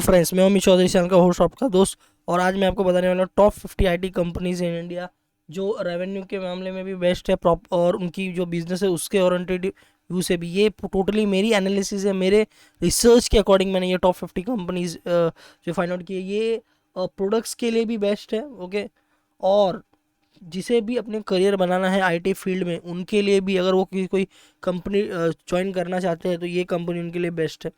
Friends, मैं Amit Chaudhary channel का host आपका दोस्त। और आज मैं आपको बताने वाला हूँ top 50 IT companies in India जो रेवेन्यू के मामले में भी बेस्ट है प्रॉप और उनकी जो बिजनेस है उसके ओरिएंटेड व्यू से भी। ये टोटली मेरी एनालिसिस है, मेरे रिसर्च के अकॉर्डिंग मैंने ये टॉप 50 कंपनीज जो फाइंड आउट की है। ये प्रोडक्ट्स के लिए भी बेस्ट है, ओके। और जिसे भी अपने करियर बनाना है आईटी फील्ड में उनके लिए भी, अगर वो कोई कंपनी ज्वाइन करना चाहते हैं तो ये कंपनी उनके लिए बेस्ट है,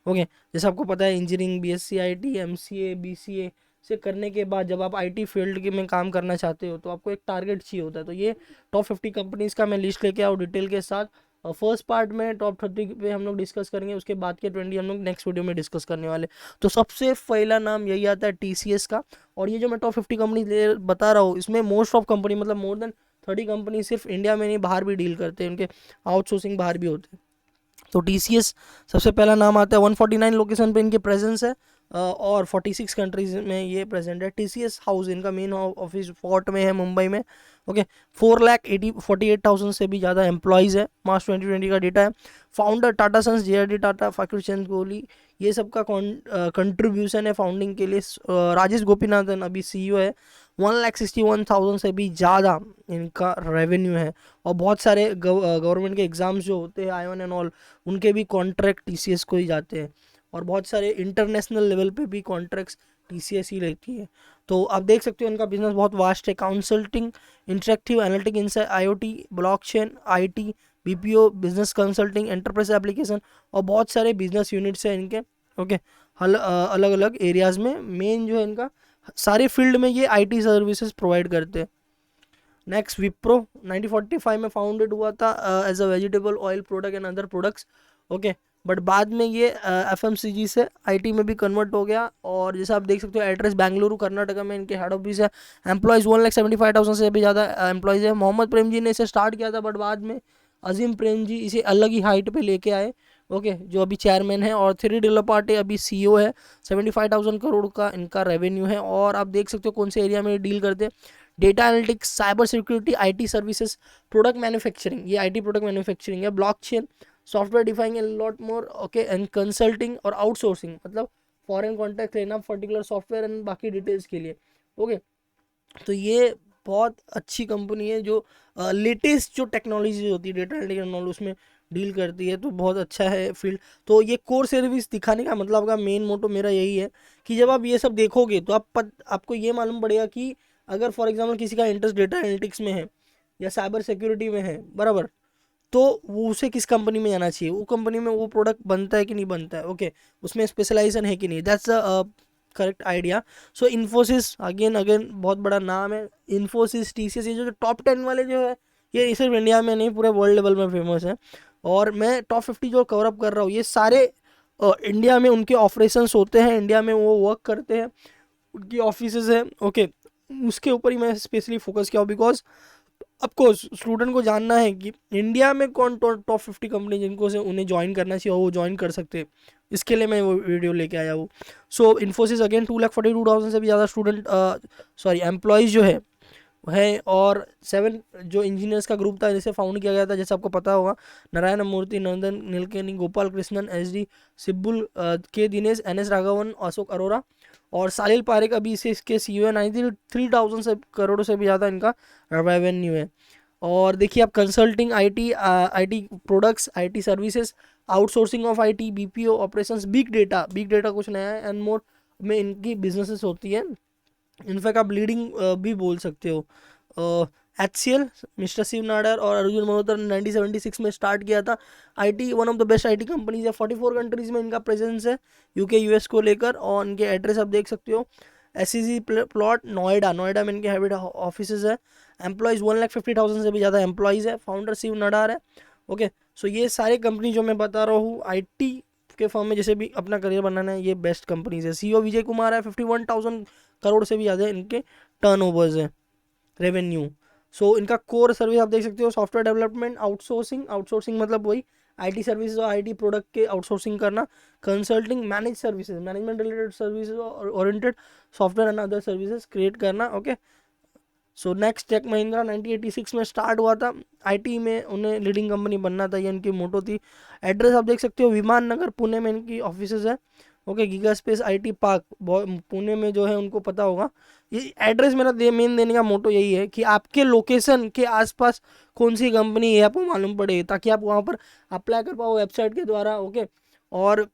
ओके। जैसे आपको पता है engineering, BSc IT, MCA, BCA से करने के बाद जब आप आईटी फील्ड के में काम करना चाहते हो तो आपको एक टारगेट चाहिए होता है। तो ये टॉप 50 कंपनीज का मैं लिस्ट लेके आऊँ डिटेल के साथ। फर्स्ट पार्ट में टॉप 30 पे हम लोग डिस्कस करेंगे, उसके बाद के 20 हम लोग नेक्स्ट वीडियो में डिस्कस करने वाले। तो सबसे पहला नाम यही आता है टीसीएस का। और ये जो मैं टॉप 50 कंपनी बता रहा हूँ इसमें मोस्ट ऑफ कंपनी मतलब मोर देन 30 कंपनी सिर्फ इंडिया में नहीं बाहर भी डील करते हैं, उनके आउटसोर्सिंग बाहर भी होते हैं। तो टीसीएस सबसे पहला नाम आता है। 149 लोकेशन पे इनके प्रेजेंस है और 46 कंट्रीज में ये प्रेजेंट है। टीसीएस हाउस इनका मेन ऑफिस फोर्ट में है, मुंबई में, ओके। 4,48,000 से भी ज़्यादा एम्प्लॉयज़ है। मार्च 2020 का डेटा है। Founder Tata Sons, JRD Tata, Fakir Chand Kohli, ये सब का कंट्रीब्यूशन है फाउंडिंग के लिए। राजेश गोपीनाथन अभी सीईओ है। 1,61,000 से भी ज़्यादा इनका रेवेन्यू है। और बहुत सारे गवर्नमेंट के एग्जाम्स जो होते हैं आई1 एंड ऑल, उनके भी कॉन्ट्रैक्ट टीसीएस को ही जाते हैं। और बहुत सारे इंटरनेशनल लेवल पे भी कॉन्ट्रैक्ट्स टीसीएस ही लेती है। तो आप देख सकते हो इनका बिजनेस बहुत वास्ट है। Consulting, interactive analytic, insight, IoT, blockchain, IT, BPO, business consulting, enterprise application और बहुत सारे बिजनेस यूनिट्स हैं इनके, ओके। अलग अलग एरियाज में मेन जो है इनका सारे फील्ड में ये आईटी सर्विसेज प्रोवाइड करते हैं। नेक्स्ट विप्रो 1945 में फाउंडेड हुआ था as a vegetable oil product and other products, okay. But बाद में ये एफएमसीजी से आईटी में भी कन्वर्ट हो गया। और जैसे आप देख सकते हो एड्रेस बेंगलुरु कर्नाटका में इनके हेड ऑफिस है। एम्प्लॉयज़ 1,75,000 से भी ज़्यादा एम्प्लॉयज़ है। मोहम्मद प्रेम जी ने इसे स्टार्ट किया था बट बाद में अजीम प्रेम जी इसे अलग ही हाइट पे लेके आए, ओके, जो अभी चेयरमैन है। और 3 डेवलपर्टे अभी सीईओ है। 75,000 करोड़ का इनका रेवेन्यू है। और आप देख सकते हो कौन से एरिया में डील करते हैं। Data analytics, cyber security, IT services, product manufacturing, ये आईटी प्रोडक्ट मैन्युफैक्चरिंग है। Blockchain, software defining and lot more, okay. And consulting और आउटसोर्सिंग, मतलब फॉरेन कॉन्टैक्ट लेना पर्टिकुलर सॉफ्टवेयर एंड बाकी डिटेल्स के लिए, ओके। तो ये बहुत अच्छी कंपनी है जो लेटेस्ट जो टेक्नोलॉजी होती है डेटा एनालिटिक्स उसमें डील करती है। तो बहुत अच्छा है फील्ड। तो ये कोर सर्विस दिखाने का मतलब का मेन मोटो मेरा यही है कि जब आप ये सब देखोगे तो आपको ये मालूम पड़ेगा कि अगर फॉर एग्जांपल किसी का इंटरेस्ट डेटा एनालिटिक्स में है या साइबर सिक्योरिटी में है, बराबर, तो वो उसे किस कंपनी में जाना चाहिए, वो कंपनी में वो प्रोडक्ट बनता है कि नहीं बनता है, ओके, उसमें स्पेशलाइजेशन है कि नहीं। That's a correct idea. So Infosys again again बहुत बड़ा नाम है। इन्फोसिस, टीसीएस, ये जो टॉप 10 वाले जो है ये सिर्फ इंडिया में नहीं पूरे वर्ल्ड लेवल में फेमस है। और मैं टॉप 50 जो कवर अप कर रहा हूँ ये सारे इंडिया में उनके ऑपरेशंस होते हैं, इंडिया में वो वर्क करते हैं, उनकी ऑफिसेज है, ओके। उसके ऊपर ही मैं स्पेशली फोकस किया बिकॉज अफकोर्स स्टूडेंट को जानना है कि इंडिया में कौन टॉप 50 कंपनी जिनको से उन्हें ज्वाइन करना चाहिए और वो ज्वाइन कर सकते हैं। इसके लिए मैं वो वीडियो लेके आया हूँ। सो इन्फोसिस अगेन 2,42,000 से भी ज़्यादा स्टूडेंट सॉरी एम्प्लॉयज़ जो है। और 7 जो इंजीनियर्स का ग्रुप था जिसे फाउंड किया गया था, जैसे आपको पता होगा, नारायण मूर्ति, नंदन नीलकेनी, गोपाल कृष्णन, एस डी सिब्बुल, के दिनेश, एन एस राघवन, अशोक अरोरा और सालिल पारेख अभी इसे इसके सीईओ है। 93,000 से करोड़ से भी ज़्यादा इनका रेवेन्यू है। और देखिए आप consulting, IT, IT products, IT services, outsourcing of IT, BPO operations, big data कुछ नया है एंड मोर में इनकी बिजनेसेस होती है। इनफैक्ट आप लीडिंग भी बोल सकते हो। HCL, मिस्टर शिव नाडर और अर्जुन मल्होत्रा ने 1976 में स्टार्ट किया था। IT one of the best IT companies है। 44 कंट्रीज में इनका प्रेजेंस है यूके यूएस को लेकर। और इनके एड्रेस आप देख सकते हो, SEZ प्लॉट नोएडा में इनके हेड ऑफिस है। एम्प्लॉयज़ 1,50,000 से भी ज़्यादा एम्प्लॉयज़ है। फाउंडर शिव नाडार है, ओके। सो ये सारी कंपनी जो मैं बता रहा हूँ आईटी के फॉर्म में जैसे भी अपना करियर बनाना है ये बेस्ट कंपनीज है। सीईओ विजय कुमार है। 51,000 करोड़ से भी ज़्यादा इनके टर्नओवर्स हैं, रेवेन्यू। सो इनका कोर सर्विस आप देख सकते हो, सॉफ्टवेयर डेवलपमेंट, आउटसोर्सिंग मतलब वही आईटी सर्विसेज और आईटी प्रोडक्ट के आउटसोर्सिंग करना। Consulting, manage services, management related services oriented software and other services create करना, okay. So next Tech Mahindra 1986 में स्टार्ट हुआ था। आईटी में उन्हें लीडिंग कंपनी बनना था, ये इनकी मोटो थी। एड्रेस आप देख सकते हो, विमान नगर पुणे में इनकी ऑफिसेज है। Okay, giga space IT park Pune में जो है उनको पता होगा। ये एड्रेस मेरा मेन देने का मोटो यही है कि आपके लोकेशन के आसपास कौन सी कंपनी है आपको मालूम पड़े, ताकि आप वहाँ पर अप्लाई कर पाओ वेबसाइट के द्वारा। ओके, और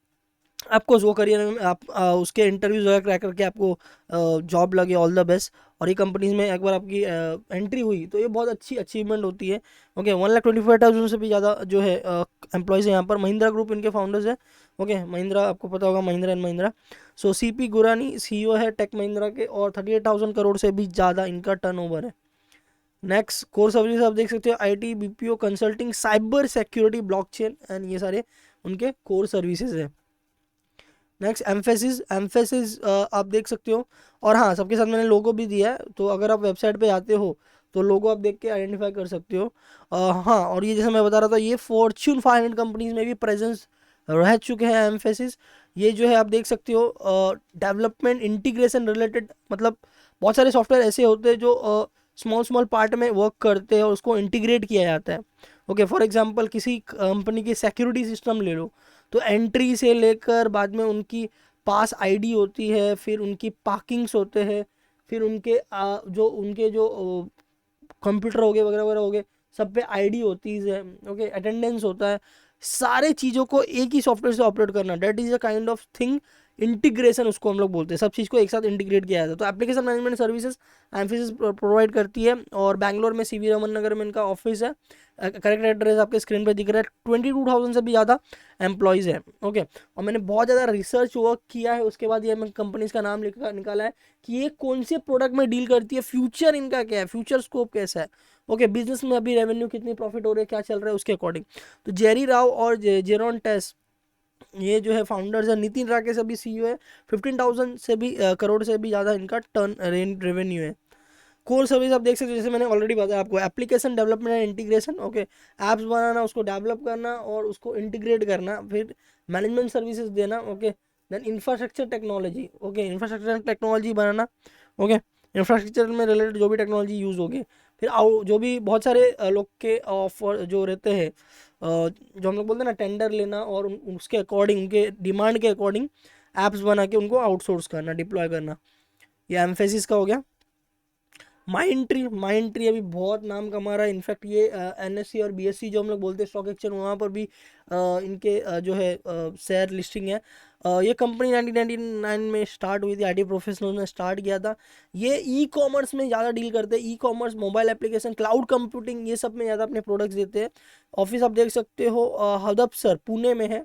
आपको वो करियर में आप उसके इंटरव्यूज वगैरह क्रैक करके आपको जॉब लगे, ऑल द बेस्ट। और ये कंपनीज में एक बार आपकी एंट्री हुई तो ये बहुत अच्छी अचीवमेंट होती है। ओके, 1,25,000 से भी ज़्यादा जो है एम्प्लॉयज़ है यहाँ पर। महिंद्रा ग्रुप इनके फाउंडर्स है। ओके, महिंद्रा आपको पता होगा, Mahindra and Mahindra. So CP Gurnani CEO है टेक महिंद्रा के, और 38,000 करोड़ से भी ज़्यादा इनका टर्नओवर है। नेक्स्ट कोर सर्विस आप देख सकते हो, IT, BPO, consulting, cyber security, blockchain and ये सारे उनके कोर सर्विसेज है। नेक्स्ट एम्फेसिस, एम्फेसिस आप देख सकते हो। और हाँ, सबके साथ मैंने लोगो भी दिया है, तो अगर आप वेबसाइट पे आते हो तो लोगो आप देख के आइडेंटिफाई कर सकते हो। हाँ, और ये जैसे मैं बता रहा था, ये फॉर्च्यून 500 कंपनीज में भी प्रेजेंस रह चुके हैं एम्फेसिस। ये जो है आप देख सकते हो डेवलपमेंट इंटीग्रेशन रिलेटेड, मतलब बहुत सारे सॉफ्टवेयर ऐसे होते हैं जो स्मॉल स्मॉल पार्ट में वर्क करते हैं और उसको इंटीग्रेट किया जाता है। ओके, फॉर एग्जांपल किसी कंपनी की सिक्योरिटी सिस्टम ले लो, तो एंट्री से लेकर बाद में उनकी पास आईडी होती है, फिर उनकी पार्किंग्स होते हैं, फिर उनके जो कंप्यूटर हो गए वगैरह वगैरह हो गए, सब पे आईडी होती है। ओके, अटेंडेंस होता है। सारे चीज़ों को एक ही सॉफ्टवेयर से ऑपरेट करना, that is a kind of thing integration, उसको हम लोग बोलते हैं। सब चीज़ को एक साथ इंटीग्रेट किया जाता है। तो application management services emphasis provide करती है, और बैंगलोर में सीवी रमन नगर में इनका ऑफिस है। करेक्ट एड्रेस आपके स्क्रीन पे दिख रहा है। 22,000 से भी ज़्यादा एम्प्लॉयज़ है। ओके, और मैंने बहुत ज़्यादा रिसर्च वर्क किया है, उसके बाद ये मैं कंपनीज का नाम निकाला है कि ये कौन से प्रोडक्ट में डील करती है, फ्यूचर इनका क्या है, फ्यूचर स्कोप कैसा है। ओके, बिजनेस में अभी रेवेन्यू कितनी प्रॉफिट हो रही है, क्या चल रहा है, उसके अकॉर्डिंग। तो जेरी राव और जेरॉन टेस, ये जो है फाउंडर्स है। नितिन राकेश अभी सीईओ है। 15,000 से भी करोड़ से भी ज़्यादा इनका टर्न रेवेन्यू है। कोर सर्विस आप देख सकते हो, जैसे मैंने ऑलरेडी बताया आपको, application development and integration. Okay, apps बनाना, उसको डेवलप करना और उसको इंटीग्रेट करना, फिर मैनेजमेंट सर्विसेज देना। Okay, then infrastructure technology. Okay, infrastructure technology बनाना। ओके, इंफ्रास्ट्रक्चर में रिलेटेड जो भी टेक्नोलॉजी यूज़ होगी, फिर जो भी बहुत सारे लोग के ऑफर जो रहते हैं, जो हम लोग बोलते हैं ना, टेंडर लेना और उसके अकॉर्डिंग, उनके डिमांड के अकॉर्डिंग ऐप्स बना के उनको आउटसोर्स करना, डिप्लॉय करना। ये एम्फेसिस का हो गया। माइंड ट्री अभी बहुत नाम कमा रहा है। इनफैक्ट ये एनएससी और बीएससी जो हम लोग बोलते हैं स्टॉक एक्सचेंज, वहाँ पर भी इनके जो है शेयर लिस्टिंग है। ये कंपनी 1999 में स्टार्ट हुई थी, आईटी प्रोफेशनल ने स्टार्ट किया था। ये ई कॉमर्स में ज़्यादा डील करते हैं, e commerce, mobile application, cloud computing, ये सब में ज़्यादा अपने प्रोडक्ट्स देते हैं। ऑफिस आप देख सकते हो हडपसर पुणे में है।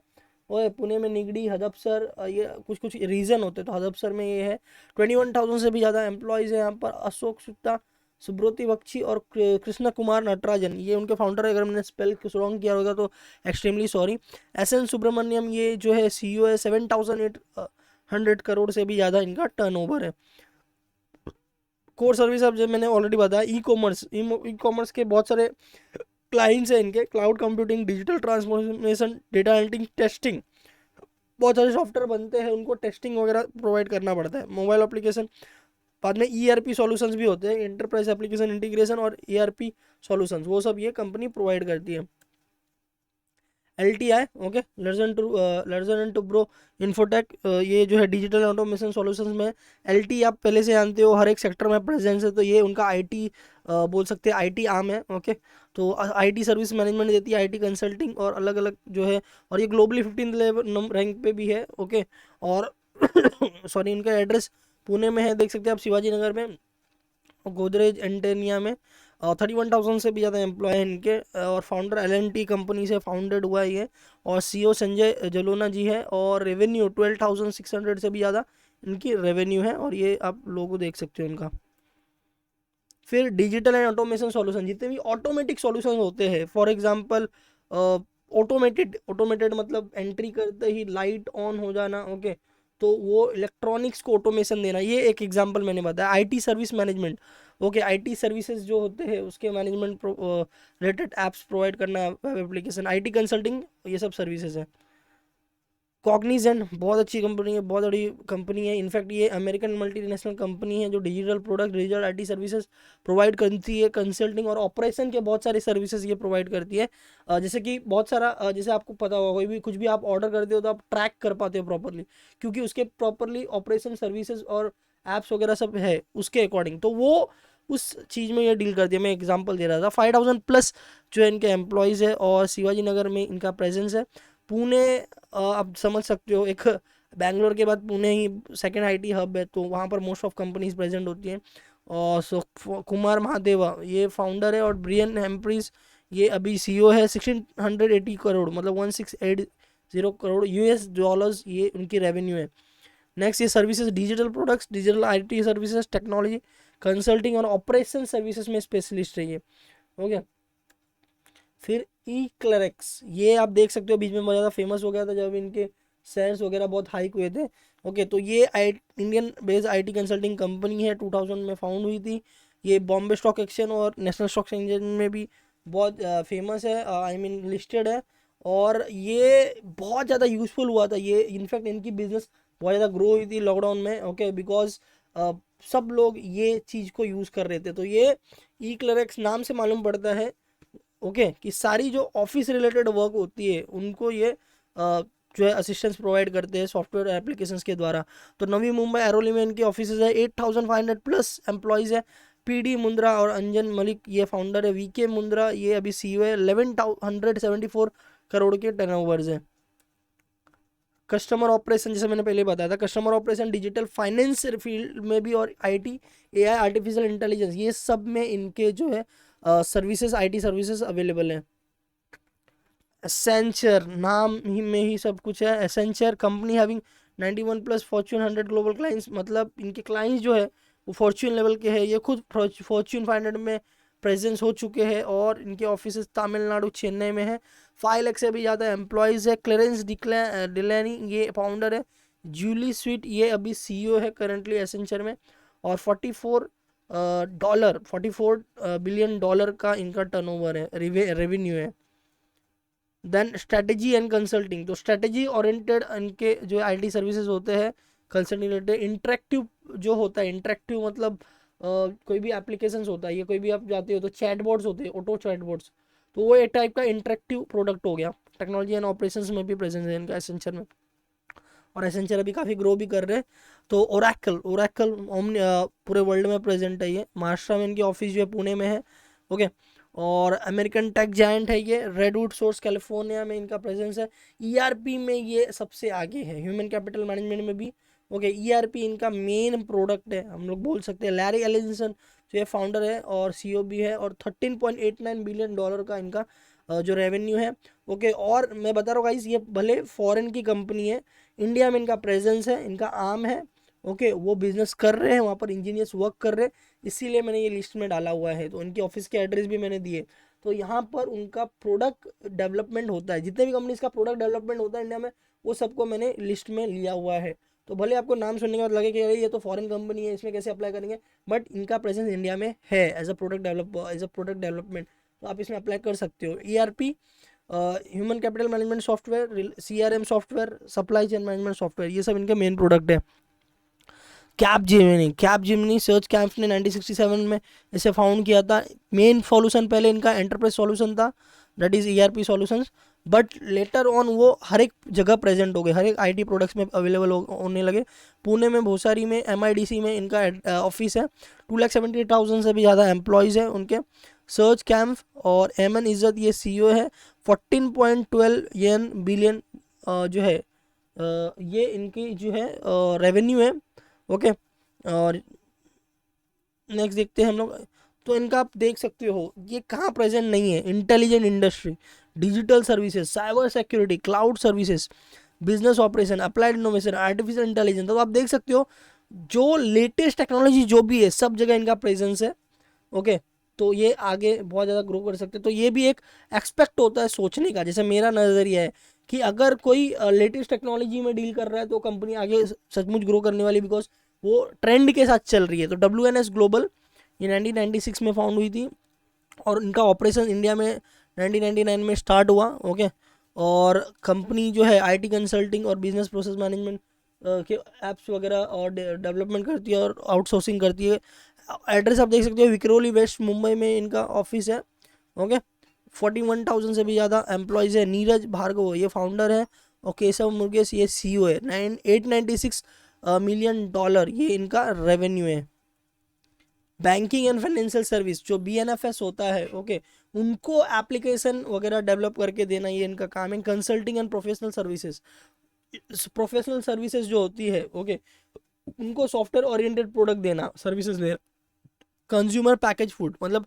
वो पुणे में निगड़ी, हडपसर, ये कुछ कुछ रीजन होते हैं, तो हडपसर में ये है। 21,000 से भी ज़्यादा एम्प्लॉयज़ हैं यहाँ पर। अशोक सुत्ता, सुब्रति बख्शी और कृष्ण कुमार नटराजन, ये उनके फाउंडर है। अगर मैंने स्पेल रॉन्ग किया होगा तो extremely sorry. S N Subramaniam, ये जो है सीईओ है। 7,800 करोड़ से भी ज़्यादा इनका टर्नओवर है। कोर सर्विस अब जब मैंने ऑलरेडी बताया, ई कॉमर्स के बहुत सारे क्लाइंट्स हैं इनके। Cloud computing, digital transformation, data analytics, testing, बहुत सारे सॉफ्टवेयर बनते हैं, उनको टेस्टिंग वगैरह प्रोवाइड करना पड़ता है। मोबाइल एप्लीकेशन, बाद में ईआरपी सॉल्यूशंस भी होते हैं, एंटरप्राइज एप्लीकेशन इंटीग्रेशन और ईआरपी सॉल्यूशंस, वो सब ये कंपनी प्रोवाइड करती है। LTI, okay, Larsen and Toubro Infotech, ये जो है डिजिटल ऑटोमेशन सॉल्यूशंस में। LT आप पहले से जानते हो, हर एक सेक्टर में प्रेजेंस है, तो ये उनका आईटी बोल सकते हैं, आईटी आर्म है। ओके, तो आईटी सर्विस मैनेजमेंट देती है, आईटी कंसल्टिंग और अलग अलग जो है। और ये ग्लोबली 15 लेवल रैंक पे भी है। ओके, और सॉरी, इनका एड्रेस पुणे में है, देख सकते हैं आप, शिवाजी नगर में, गोदरेज एंटेनिया में। 31,000 से भी ज़्यादा एम्प्लॉय हैं इनके। और फाउंडर LNT कंपनी से फाउंडेड हुआ है ये। और सीईओ संजय जलोना जी है। और रेवेन्यू 12,600 से भी ज़्यादा इनकी रेवेन्यू है, और ये आप लोगों देख सकते हो उनका। फिर डिजिटल एंड ऑटोमेशन सॉल्यूशन, जितने भी ऑटोमेटिक सॉल्यूशन होते हैं, फॉर एग्जांपल ऑटोमेटेड मतलब एंट्री करते ही लाइट ऑन हो जाना। ओके, तो वो इलेक्ट्रॉनिक्स को ऑटोमेशन देना, ये एक एग्जांपल मैंने बताया। IT service management, okay, IT services जो होते हैं उसके मैनेजमेंट रिलेटेड एप्स प्रोवाइड करना, वेब एप्लीकेशन, आईटी कंसल्टिंग, ये सब सर्विसेज है। कॉग्निजेंट बहुत अच्छी कंपनी है, बहुत बड़ी कंपनी है। इनफैक्ट ये अमेरिकन मल्टीनेशनल कंपनी है जो digital product, digital IT services provide करती है। कंसल्टिंग और ऑपरेशन के बहुत सारे सर्विसेज ये प्रोवाइड करती है। जैसे कि बहुत सारा जैसे आपको पता होगा कोई भी कुछ भी आप ऑर्डर करते हो तो आप ट्रैक कर पाते हो प्रॉपरली, क्योंकि उसके प्रॉपरली ऑपरेशन सर्विसेज और एप्स वगैरह सब है उसके अकॉर्डिंग, तो वो उस चीज़ में ये डील करती है। मैं एग्जांपल दे रहा था, 5000 प्लस जो है इनके एम्प्लॉयज़ है और शिवाजी नगर में इनका प्रेजेंस है। पुणे आप समझ सकते हो, एक बैंगलोर के बाद पुणे ही सेकंड आईटी हब है, तो वहाँ पर मोस्ट ऑफ कंपनीज प्रेजेंट होती हैं। और कुमार महादेवा ये फाउंडर है, और ब्रियन हेम्प्रीज ये अभी सीईओ है। 1680 करोड़ मतलब 1680 करोड़ यूएस डॉलर्स ये उनकी रेवेन्यू है। नेक्स्ट ये services, digital products, digital IT services, technology, consulting और ऑपरेशन सर्विसेज में स्पेशलिस्ट है ये। ओके, फिर ई क्लरेक्स ये आप देख सकते हो बीच में बहुत ज़्यादा फेमस हो गया था जब इनके शेयर्स वगैरह बहुत हाइक हुए थे। ओके, तो ये Indian based IT consulting company है, 2000 में फाउंड हुई थी। ये बॉम्बे स्टॉक एक्सचेंज और नेशनल स्टॉक एक्सचेंज में भी बहुत फेमस है, आई मीन लिस्टेड है। और ये बहुत ज़्यादा यूजफुल हुआ था ये, इनफैक्ट इनकी बिजनेस बहुत ज़्यादा ग्रो हुई थी लॉकडाउन में। ओके, बिकॉज सब लोग ये चीज़ को यूज़ कर रहे थे। तो ये ई क्लरेक्स नाम से मालूम पड़ता है ओके कि सारी जो ऑफिस रिलेटेड वर्क होती है उनको ये जो है असिस्टेंस प्रोवाइड करते हैं सॉफ्टवेयर एप्लीकेशंस के द्वारा। तो नवी मुंबई एरोली में इनकी ऑफिस है, 8500 प्लस एम्प्लॉयज़ है। पीडी मुंद्रा और अंजन मलिक ये फाउंडर है। वीके मुंद्रा ये अभी सीईओ है। 1174 करोड़ के टर्नओवर्स है। कस्टमर ऑपरेशन जैसे मैंने पहले बताया था, customer operation, digital finance field में भी, और आईटी, एआई, आर्टिफिशियल इंटेलिजेंस, ये सब में इनके जो है सर्विसेज, आईटी सर्विसेज अवेलेबल हैं। एसेंचर नाम ही में ही सब कुछ है। Accenture company having 91 plus Fortune 100 global clients, मतलब इनके क्लाइंट्स जो है वो फॉर्च्यून लेवल के हैं। ये खुद फॉर्च्यून 500 में प्रेजेंस हो चुके हैं, और इनके ऑफिस तमिलनाडु चेन्नई में है। 5 लाख से भी ज़्यादा एम्प्लॉयज़ है। क्लेरेंस डिलैनी ये फाउंडर है। जूली स्वीट ये अभी सीईओ है करंटली एसेंचर में। और 44 बिलियन डॉलर का इनका टर्नओवर है, रेवेन्यू है। देन स्ट्रेटेजी एंड कंसल्टिंग, तो स्ट्रेटेजी ओरिएंटेड इनके जो आईटी सर्विसेज होते हैं कंसल्टिंग रिलेटेड। इंटरेक्टिव जो होता है, इंटरेक्टिव मतलब कोई भी एप्लीकेशंस होता है, ये कोई भी आप जाते हो तो चैटबॉट्स होते हैं, ऑटो चैटबॉट्स, तो वो एक टाइप का इंटरेक्टिव प्रोडक्ट हो गया। टेक्नोलॉजी एंड ऑपरेशंस में भी प्रेजेंस है इनका एसेंचर में, और एसेंचर अभी काफ़ी ग्रो भी कर रहे हैं। तो ओरेकल पूरे वर्ल्ड में प्रेजेंट है। ये महाराष्ट्र में इनकी ऑफिस जो है पुणे में है। ओके, और अमेरिकन टेक जायंट है ये। रेडवुड सोर्स कैलिफोर्निया में इनका प्रेजेंस है। ईआरपी में ये सबसे आगे है, ह्यूमन कैपिटल मैनेजमेंट में भी। ओके, ईआरपी इनका मेन प्रोडक्ट है, हम लोग बोल सकते हैं। लैरी एलिंसन जो ये फाउंडर है और सीईओ भी है, और 13.89 बिलियन डॉलर का इनका जो रेवेन्यू है। ओके, और मैं बता रहा हूँ गाइस, ये भले फॉरेन की कंपनी है, इंडिया में इनका प्रेजेंस है, इनका आर्म है। ओके, वो बिजनेस कर रहे हैं, वहाँ पर इंजीनियर्स वर्क कर रहे हैं, इसीलिए मैंने ये लिस्ट में डाला हुआ है। तो उनकी ऑफिस के एड्रेस भी मैंने दिए। तो यहाँ पर उनका प्रोडक्ट डेवलपमेंट होता है, जितने भी कंपनीज का प्रोडक्ट डेवलपमेंट होता है इंडिया में, वो सबको मैंने लिस्ट में लिया हुआ है। तो भले आपको नाम सुनने के बाद लगे कि अरे ये तो फॉरेन कंपनी है, इसमें कैसे अप्लाई करेंगे, बट इनका प्रेजेंस इंडिया में है एज अ प्रोडक्ट डेवलपमेंट, तो आप इसमें अप्लाई कर सकते हो। ERP, human capital management software, CRM software, supply chain management software, ये सब इनके मेन प्रोडक्ट है। कैप जिमिनी सर्च कैंप्स ने 1967 में इसे फाउंड किया था। मेन सॉल्यूशन पहले इनका एंटरप्राइज सॉल्यूशन था, that is ERP solutions, but later on वो हर एक जगह प्रेजेंट हो गए, हर एक आईटी प्रोडक्ट्स में अवेलेबल होने लगे। पुणे में, भोसारी में, एमआईडीसी में इनका ऑफिस है। 2,78,000 से भी ज़्यादा एम्प्लॉयज़ हैं उनके। सर्च कैंप और एमन इज्जत ये सीईओ है। 14.12 बिलियन जो है ये इनकी जो है रेवेन्यू है। ओके, और नेक्स्ट देखते हैं हम लोग। तो इनका आप देख सकते हो ये कहाँ प्रेजेंट नहीं है। Intelligent industry, digital services, cyber security, cloud services, business operation, applied innovation, artificial intelligence, तो आप देख सकते हो जो लेटेस्ट टेक्नोलॉजी जो भी है सब जगह इनका प्रेजेंस है। ओके, तो ये आगे बहुत ज़्यादा ग्रो कर सकते हैं। तो ये भी एक एक्सपेक्ट होता है सोचने का, जैसे मेरा नज़रिया है कि अगर कोई लेटेस्ट टेक्नोलॉजी में डील कर रहा है तो कंपनी आगे सचमुच ग्रो करने वाली, बिकॉज वो ट्रेंड के साथ चल रही है। तो WNS ग्लोबल ये 1996 में फाउंड हुई थी, और इनका ऑपरेशन इंडिया में 1999 में स्टार्ट हुआ। ओके, और कंपनी जो है आईटी कंसल्टिंग और बिजनेस प्रोसेस मैनेजमेंट के एप्स वगैरह और डेवलपमेंट करती है और आउटसोर्सिंग करती है। एड्रेस आप देख सकते हो, विक्रोली वेस्ट मुंबई में इनका ऑफिस है। ओके, 41,000 से भी ज़्यादा एम्प्लॉयज़ है। नीरज भार्गव ये फाउंडर है और केशव मुर्गेश ये सीईओ है। 896 मिलियन डॉलर ये इनका रेवेन्यू है। बैंकिंग एंड फाइनेंशियल सर्विस जो BNFS होता है, ओके, उनको एप्लीकेशन वगैरह डेवलप करके देना ये इनका काम है। Consulting and professional services, professional services जो होती है, ओके, उनको सॉफ्टवेयर ओरिएंटेड प्रोडक्ट देना, सर्विसेज देना। कंज्यूमर पैकेज फूड मतलब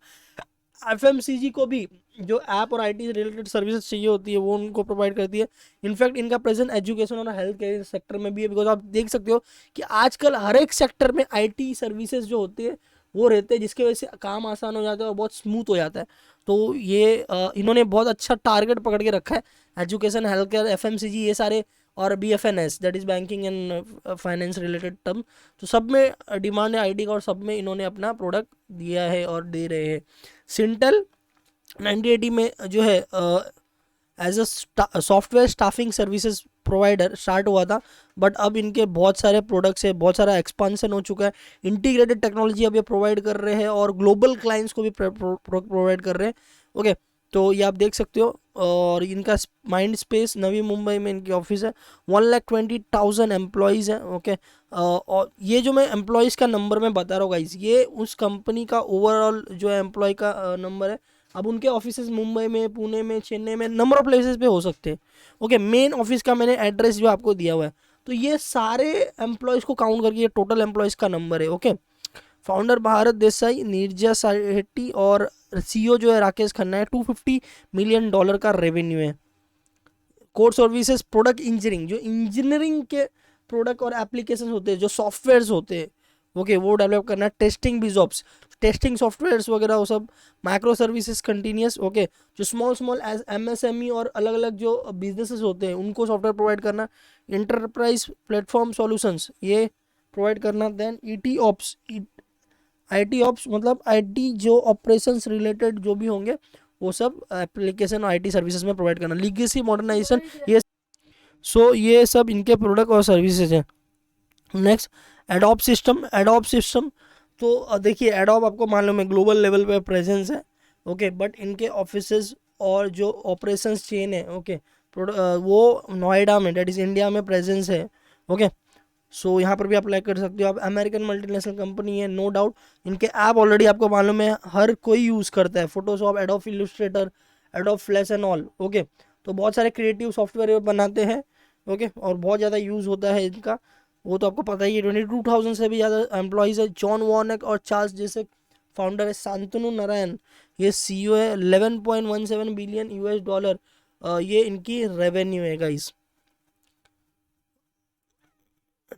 FMCG को भी जो ऐप और IT रिलेटेड सर्विसेज चाहिए होती है वो उनको प्रोवाइड करती है। इनफैक्ट इनका प्रेजेंट एजुकेशन और हेल्थ केयर सेक्टर में भी है, बिकॉज आप देख सकते हो कि आजकल हर एक सेक्टर में IT सर्विसेज जो होती है वो रहते हैं, जिसकी वजह से काम आसान हो जाता है और बहुत स्मूथ हो जाता है। तो ये इन्होंने बहुत अच्छा टारगेट पकड़ के रखा है। एजुकेशन, हेल्थ केयर, FMCG ये सारे, और BFNS that is banking and finance related term, तो सब में डिमांड है IT का और सब में इन्होंने अपना प्रोडक्ट दिया है और दे रहे हैं। सिंटल 1980 में जो है as a software staffing services provider start हुआ था, बट अब इनके बहुत सारे प्रोडक्ट्स है, बहुत सारा एक्सपांसन हो चुका है। इंटीग्रेटेड टेक्नोलॉजी अब ये प्रोवाइड कर रहे हैं और ग्लोबल क्लाइंट्स को भी प्रोवाइड कर रहे हैं। ओके, तो ये आप देख सकते हो। और इनका माइंड स्पेस नवी मुंबई में इनकी ऑफिस है। 1,20,000 एम्प्लॉयज़ हैं। ओके, और ये जो मैं एम्प्लॉयज़ का नंबर मैं बता रहा हूँ गाइस, ये उस कंपनी का ओवरऑल जो है एम्प्लॉय का नंबर है। अब उनके ऑफिसेज मुंबई में, पुणे में, चेन्नई में, नंबर ऑफ प्लेसेस पे हो सकते हैं। ओके, मेन ऑफिस का मैंने एड्रेस जो आपको दिया हुआ है, तो ये सारे एम्प्लॉयज़ को काउंट करके ये टोटल एम्प्लॉयज़ का नंबर है। ओके, फाउंडर भारत देसाई, नीरजा शेट्टी और CEO जो है राकेश खन्ना है। $250 मिलियन का रेवेन्यू है। कोर सर्विसेज, प्रोडक्ट इंजीनियरिंग, जो इंजीनियरिंग के प्रोडक्ट और एप्लीकेशन होते हैं, जो सॉफ्टवेयर्स होते हैं, ओके, वो डेवलप करना। टेस्टिंग बिजॉप्स, टेस्टिंग सॉफ्टवेयर्स वगैरह वो सब। माइक्रो सर्विसेज कंटिन्यूस, ओके, जो स्मॉल स्मॉल MSME और अलग अलग जो बिजनेसेस होते हैं उनको सॉफ्टवेयर प्रोवाइड करना। इंटरप्राइज प्लेटफॉर्म सॉल्यूशंस ये प्रोवाइड करना। देन IT ऑप्स मतलब IT जो ऑपरेशंस रिलेटेड जो भी होंगे वो सब एप्लीकेशन और IT सर्विसेज में प्रोवाइड करना। लीगेसी मॉडर्नाइजेशन, ये ये सब इनके प्रोडक्ट और सर्विसेज हैं। Next, adopt system. तो देखिए, एडोप आपको मालूम है ग्लोबल लेवल पे प्रेजेंस है। ओके, बट इनके ऑफिसेज और जो ऑपरेशंस चेन है, ओके, वो नोएडा में, डेट इज इंडिया में प्रेजेंस है। ओके, सो यहाँ पर भी अप्लाई कर सकते हो आप। अमेरिकन मल्टीनेशनल कंपनी है, नो डाउट। इनके ऐप ऑलरेडी आपको मालूम है हर कोई यूज़ करता है, Photoshop, adobe Illustrator, adobe flash and all. Okay, तो बहुत सारे क्रिएटिव सॉफ्टवेयर बनाते हैं। ओके, और बहुत ज़्यादा यूज़ होता है इनका, वो तो आपको पता ही है। 22,000 से भी ज़्यादा एम्प्लॉयज़ है। जॉन वॉर्नक और चार्ल्स जैसे फाउंडर है। शांतनु नारायण ये CEO है। 11.17 बिलियन US डॉलर ये इनकी रेवेन्यू है गाइस।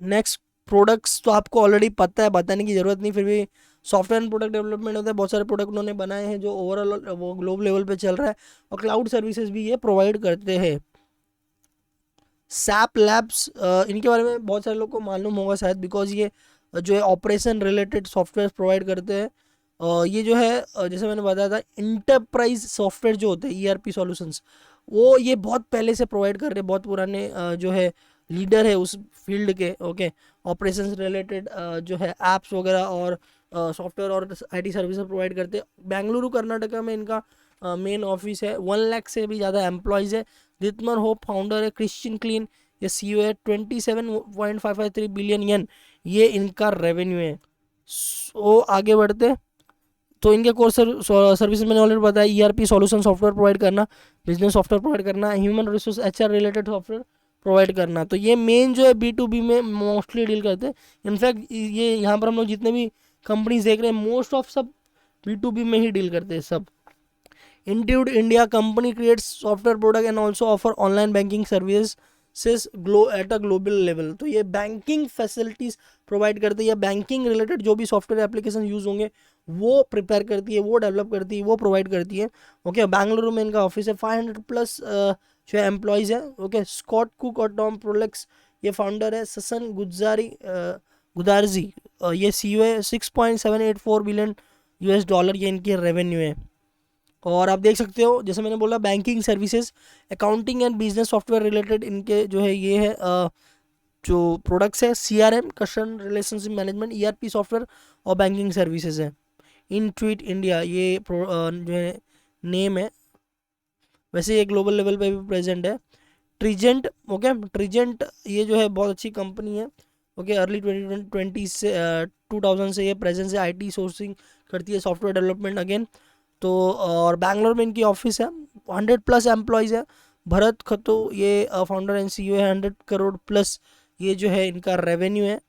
नेक्स्ट, प्रोडक्ट्स तो आपको ऑलरेडी पता है, बताने की जरूरत नहीं, फिर भी सॉफ्टवेयर एंड प्रोडक्ट डेवलपमेंट होता है। बहुत सारे प्रोडक्ट उन्होंने बनाए हैं जो ओवरऑल वो ग्लोबल लेवल पे चल रहा है। और क्लाउड सर्विसेज भी ये प्रोवाइड करते हैं। सैप लैब्स, इनके बारे में बहुत सारे लोग को मालूम होगा शायद, बिकॉज ये जो है ऑपरेशन रिलेटेड सॉफ्टवेयर प्रोवाइड करते हैं। ये जो है जैसे मैंने बताया था, इंटरप्राइज सॉफ्टवेयर जो होते हैं ERP सॉल्यूशंस, वो ये बहुत पहले से प्रोवाइड कर रहे हैं। बहुत पुराने जो है लीडर है उस फील्ड के। ओके, ऑपरेशंस रिलेटेड जो है एप्स वगैरह और सॉफ्टवेयर और IT सर्विस प्रोवाइड करते हैं। बेंगलुरु कर्नाटका में इनका मेन ऑफिस है। 1 लाख से भी ज़्यादा एम्प्लॉयज़ है। रितमर होप फाउंडर है। क्रिश्चियन क्लीन ये CEO है। 27.553 बिलियन येन ये इनका रेवेन्यू है। सो आगे बढ़ते, तो इनके कोर्स सर्विस मैंने ऑलरेडी बताया। ERP सॉल्यूशन सॉफ्टवेयर प्रोवाइड करना, बिजनेस सॉफ्टवेयर प्रोवाइड करना, human resource HR related software provide करना। तो ये मेन जो है B2B में मोस्टली डील करते हैं। इनफैक्ट ये यहाँ पर हम लोग जितने भी कंपनीज देख रहे हैं मोस्ट ऑफ सब B2B में ही डील करते हैं सब। Intuit India company creates software product and also offer online banking services at a global level. तो ये बैंकिंग फैसिलिटीज प्रोवाइड करती है, या बैंकिंग रिलेटेड जो भी सॉफ्टवेयर एप्लीकेशन यूज होंगे वो प्रिपेयर करती है, वो डेवलप करती है, वो प्रोवाइड करती है। ओके, बेंगलुरु में इनका ऑफिस है। 500 प्लस जो है एम्प्लॉयज़ है। ओके, स्कॉट कुक और टॉम प्रोलेक्स ये फाउंडर है। ससन गुदारजी ये CEO है। 6.784 बिलियन US डॉलर ये इनकी रेवेन्यू है। और आप देख सकते हो जैसे मैंने बोला banking services, accounting and business software related इनके जो है ये है जो प्रोडक्ट्स है, CRM customer relationship management, ERP software और बैंकिंग सर्विसेज है। इनट्यूट इंडिया ये जो है नेम है, वैसे ये ग्लोबल लेवल पे भी प्रेजेंट है। ट्रीजेंट, ओके, ट्रीजेंट ये जो है बहुत अच्छी कंपनी है। ओके, अर्ली 2020 से 2000 से ये प्रेजेंस है, IT सोर्सिंग करती है, सॉफ्टवेयर डेवलपमेंट अगेन। तो और बैंगलोर में इनकी ऑफिस है, 100+ एम्प्लॉयज़ है। भरत खतो ये फाउंडर एंड CEO है, 100 करोड़ प्लस ये जो है इनका रेवेन्यू है।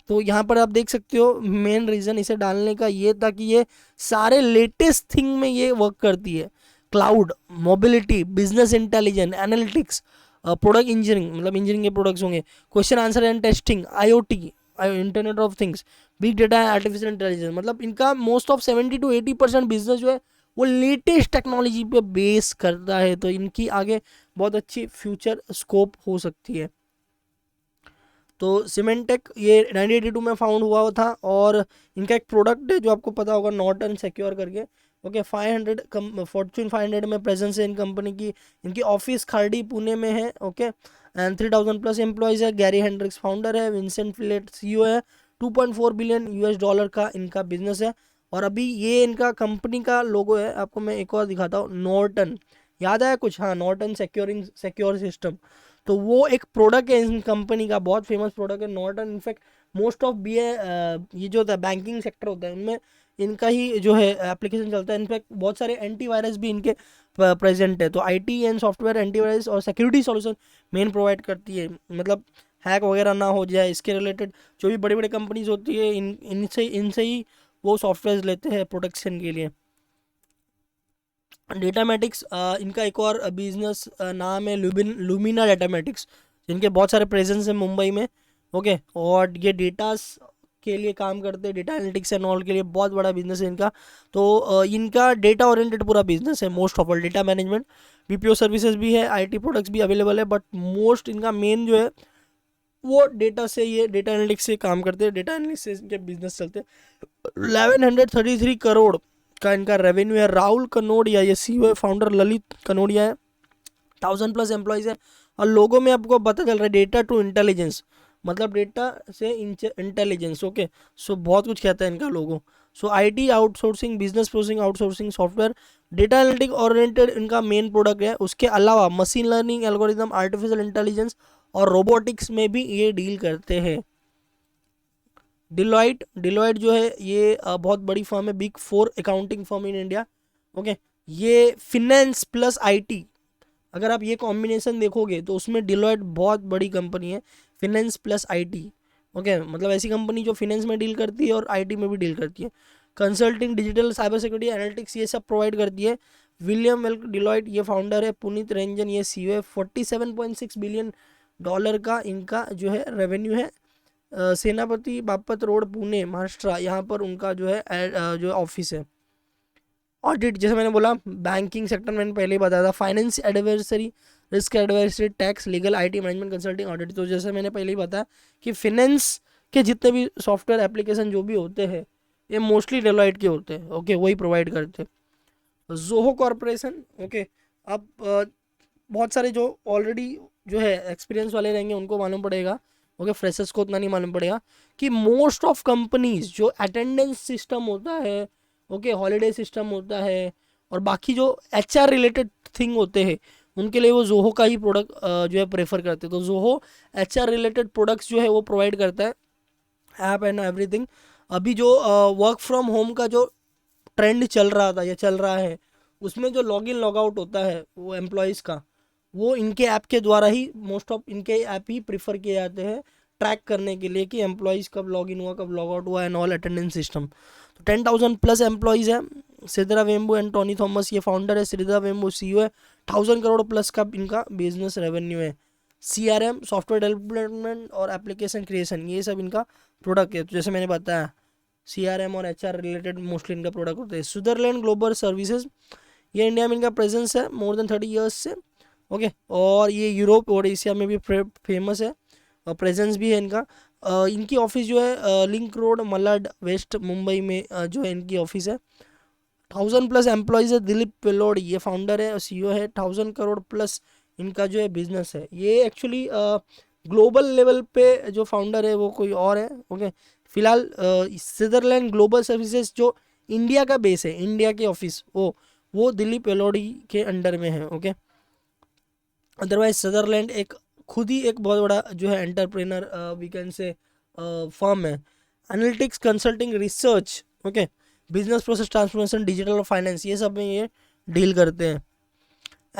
तो यहाँ पर आप देख सकते हो मेन रीज़न इसे डालने का ये था कि ये सारे लेटेस्ट थिंग में ये वर्क करती है, cloud, mobility, business intelligence, analytics, product engineering, मतलब इंजीनियरिंग के प्रोडक्ट्स होंगे, question answer and testing, IoT, internet of things, big data, artificial intelligence. मतलब इनका मोस्ट ऑफ 70 to 80% बिजनेस जो है वो लेटेस्ट टेक्नोलॉजी पे बेस करता है। तो इनकी आगे बहुत अच्छी फ्यूचर स्कोप हो सकती है। तो सीमेंटेक ये 1982 में फाउंड हुआ था और इनका एक प्रोडक्ट है जो आपको पता होगा, नॉर्टन सिक्योर करके। ओके, 500 फॉर्च्यून 500 में प्रेजेंस है इन कंपनी की। इनकी ऑफिस खारडी पुणे में है। ओके, एंड 3000+ एम्प्लॉयज़ है। गैरी हेंड्रिक्स फाउंडर है, विंसेंट फिलेट CEO है। 2.4 बिलियन US डॉलर का इनका बिजनेस है। और अभी ये इनका कंपनी का लोगो है, आपको मैं एक और दिखाता हूँ, नॉर्टन, याद आया कुछ? हाँ, नॉर्टन सिक्योर सिस्टम। तो वो एक प्रोडक्ट है इन कंपनी का, बहुत फेमस प्रोडक्ट है नॉर्टन। इनफैक्ट मोस्ट ऑफ ये जो होता है बैंकिंग सेक्टर होता है उनमें इनका ही जो है एप्लीकेशन चलता है। इनफैक्ट बहुत सारे एंटीवायरस भी इनके प्रेजेंट है। तो IT एंड सॉफ्टवेयर एंटीवायरस और सिक्योरिटी सॉल्यूशन मेन प्रोवाइड करती है, मतलब हैक वगैरह ना हो जाए इसके रिलेटेड। जो भी बड़ी बड़ी कंपनीज होती है इनसे ही वो सॉफ्टवेयर लेते हैं प्रोटेक्शन के लिए। डेटामेटिक्स इनका एक और बिजनेस नाम है, लुमिना डेटामेटिक्स, जिनके बहुत सारे प्रेजेंस है मुंबई में। ओके, और ये डेटास के लिए काम करते हैं, डेटा एनालिटिक्स एंड ऑल के लिए बहुत बड़ा बिजनेस है इनका। तो इनका डेटा ओरिएंटेड पूरा बिजनेस है, most of all data management, BPO services भी है, IT प्रोडक्ट्स भी अवेलेबल है, बट मोस्ट इनका मेन जो है वो डेटा से, ये डेटा एनालिटिक्स से काम करते हैं, डेटा एनालिटिक्स से इनके बिजनेस चलते हैं। 1133 करोड़ का इनका रेवेन्यू है। राहुल कनोडिया ये CEO है, फाउंडर ललित कनोडिया है। 1000+ एम्प्लॉयज़ है। और लोगों में आपको पता चल रहा है डेटा टू इंटेलिजेंस, मतलब डेटा से इंटेलिजेंस। ओके, सो बहुत कुछ कहता है इनका लोगो। सो IT outsourcing, business processing outsourcing software, data analytic oriented इनका मेन प्रोडक्ट है। उसके अलावा machine learning, algorithm, artificial intelligence और रोबोटिक्स में भी ये डील करते हैं। डिलॉयट जो है ये बहुत बड़ी फर्म है, big 4 accounting firm in India. Okay, ये फिनेंस प्लस IT, अगर आप ये कॉम्बिनेशन देखोगे तो उसमें डिलॉयट बहुत बड़ी कंपनी है, फिनेंस प्लस IT। ओके, मतलब ऐसी कंपनी जो फिनेंस में डील करती है और IT में भी डील करती है। Consulting, digital, cyber security, analytics ये सब प्रोवाइड करती है। विलियम वेल्क डिलॉयट ये फाउंडर है। पुनीत रंजन ये CEO है। 47.6 बिलियन डॉलर का इनका जो है रेवेन्यू है। सेनापति बापत रोड, पुणे, महाराष्ट्र, यहाँ पर उनका जो है जो ऑफिस है। ऑडिट, जैसे मैंने बोला बैंकिंग सेक्टर मैंने पहले ही बताया था, finance advisory, risk advisory, tax, legal, IT management, consulting, audit. तो जैसे मैंने पहले ही बताया कि फिनेंस के जितने भी सॉफ्टवेयर एप्लीकेशन जो भी होते हैं ये मोस्टली डेलॉइट के होते हैं। ओके, वही प्रोवाइड करते हैं। जोहो कॉरपोरेशन, ओके, अब बहुत सारे जो ऑलरेडी जो है एक्सपीरियंस वाले रहेंगे उनको मालूम पड़ेगा। ओके, फ्रेशर्स को उतना नहीं मालूम पड़ेगा कि मोस्ट ऑफ कंपनीज जो अटेंडेंस सिस्टम होता है, ओके, हॉलीडे सिस्टम होता है और बाकी जो HR रिलेटेड थिंग होते हैं उनके लिए वो जोहो का ही प्रोडक्ट जो है प्रेफर करते हैं। तो जोहो HR रिलेटेड प्रोडक्ट्स जो है वो प्रोवाइड करता है, ऐप एंड एवरीथिंग। अभी जो वर्क फ्रॉम होम का जो ट्रेंड चल रहा था या चल रहा है उसमें जो लॉग इन लॉग आउट होता है वो एम्प्लॉयज़ का, वो इनके ऐप के द्वारा ही, मोस्ट ऑफ इनके ऐप ही प्रीफर किए जाते हैं ट्रैक करने के लिए कि एम्प्लॉयज़ कब लॉग इन हुआ, कब लॉग आउट हुआ, एंड ऑल अटेंडेंस सिस्टम। तो 10,000+ एम्प्लॉयज़ है। Sidra Vembu and Tony Thomas ये फाउंडर है। सिद्रा वेम्बू CEO है। 1000 करोड़+ का इनका बिजनेस रेवेन्यू है। CRM, सॉफ्टवेयर डेवलपमेंट और एप्लीकेशन क्रिएशन, ये सब इनका प्रोडक्ट है। तो जैसे मैंने बताया CRM और HR रिलेटेड मोस्टली इनका प्रोडक्ट होता है। स्विट्जरलैंड ग्लोबल सर्विसेज, ये इंडिया में इनका प्रेजेंस है मोर देन 30 ईयर्स से। ओके, और ये यूरोप और एशिया में भी फेमस है और प्रेजेंस भी है इनका। इनकी ऑफिस जो है link road, Malad west, Mumbai में जो है इनकी ऑफिस है। 1000+ एम्प्लॉयज है। दिलीप पेलोडी ये फाउंडर है और सीईओ है। 1000 करोड़+ इनका जो है बिजनेस है। ये एक्चुअली ग्लोबल लेवल पे जो फाउंडर है वो कोई और है। ओके, फिलहाल स्विट्जरलैंड ग्लोबल सर्विसेज जो इंडिया का बेस है, इंडिया के ऑफिस वो दिलीप पेलोडी के अंडर में है। ओके, अदरवाइज स्विट्जरलैंड एक खुद ही एक बहुत बड़ा जो है entrepreneur we can say firm है। Analytics, consulting, research, okay, business process transformation, digital और फाइनेंस, ये सब में ये डील करते हैं।